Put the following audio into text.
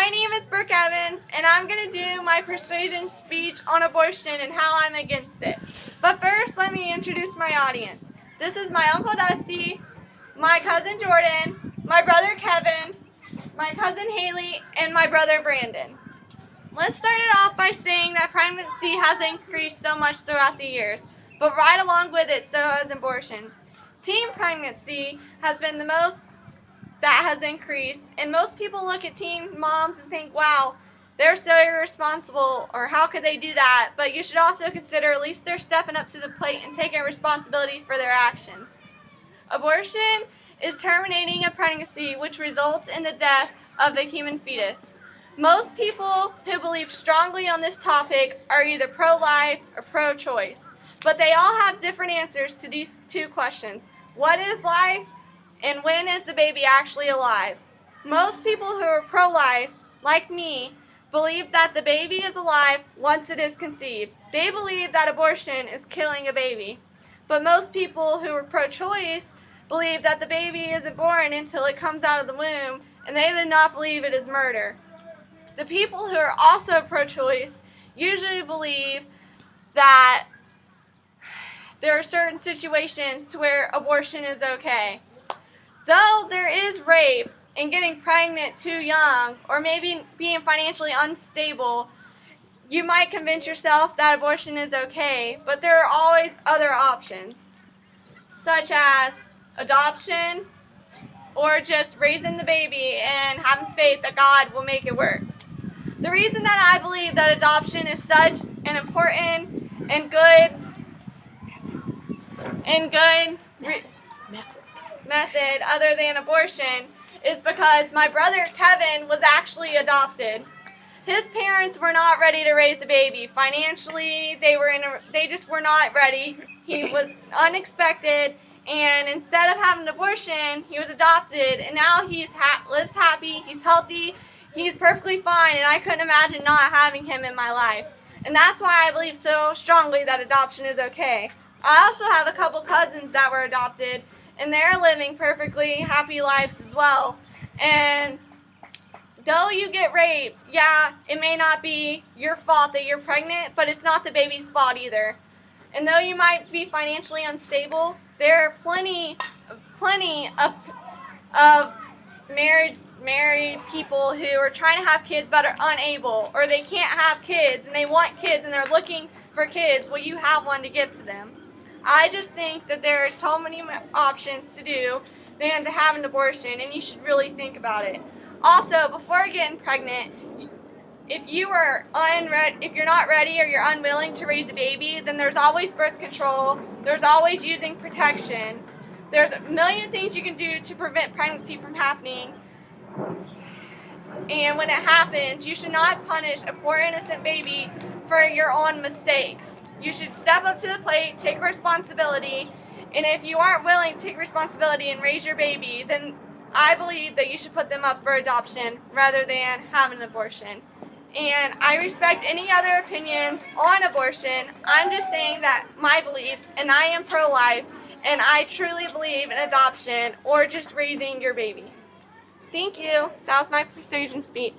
My name is Brooke Evans, and I'm going to do my persuasion speech on abortion and how I'm against it. But first, let me introduce my audience. This is my Uncle Dusty, my cousin Jordan, my brother Kevin, my cousin Haley, and my brother Brandon. Let's start it off by saying that pregnancy has increased so much throughout the years, but right along with it, so has abortion. Teen pregnancy has been the most that has increased, and most people look at teen moms and think, wow, they're so irresponsible, or how could they do that? But you should also consider at least they're stepping up to the plate and taking responsibility for their actions. Abortion is terminating a pregnancy which results in the death of a human fetus. Most people who believe strongly on this topic are either pro-life or pro-choice, but they all have different answers to these two questions. What is life? And when is the baby actually alive? Most people who are pro-life, like me, believe that the baby is alive once it is conceived. They believe that abortion is killing a baby. But most people who are pro-choice believe that the baby isn't born until it comes out of the womb, and they do not believe it is murder. The people who are also pro-choice usually believe that there are certain situations to where abortion is okay. Though there is rape and getting pregnant too young, or maybe being financially unstable, you might convince yourself that abortion is okay, but there are always other options, such as adoption or just raising the baby and having faith that God will make it work. The reason that I believe that adoption is such an important and good method other than abortion is because my brother Kevin was actually adopted. His parents were not ready to raise a baby. Financially, they just were not ready. He was unexpected, and instead of having an abortion, he was adopted, and now he lives happy, he's healthy, he's perfectly fine, and I couldn't imagine not having him in my life. And that's why I believe so strongly that adoption is okay. I also have a couple cousins that were adopted, and they're living perfectly happy lives as well. And though you get raped, yeah, it may not be your fault that you're pregnant, but it's not the baby's fault either. And though you might be financially unstable, there are plenty of married people who are trying to have kids but are unable, or they can't have kids and they want kids and they're looking for kids. Well, you have one to give to them. I just think that there are so many options to do than to have an abortion, and you should really think about it. Also, before getting pregnant, if you're not ready or you're unwilling to raise a baby, then there's always birth control, there's always using protection. There's a million things you can do to prevent pregnancy from happening. And when it happens, you should not punish a poor innocent baby for your own mistakes. You should step up to the plate, take responsibility, and if you aren't willing to take responsibility and raise your baby, then I believe that you should put them up for adoption rather than having an abortion. And I respect any other opinions on abortion. I'm just saying that my beliefs, and I am pro-life, and I truly believe in adoption or just raising your baby. Thank you. That was my persuasion speech.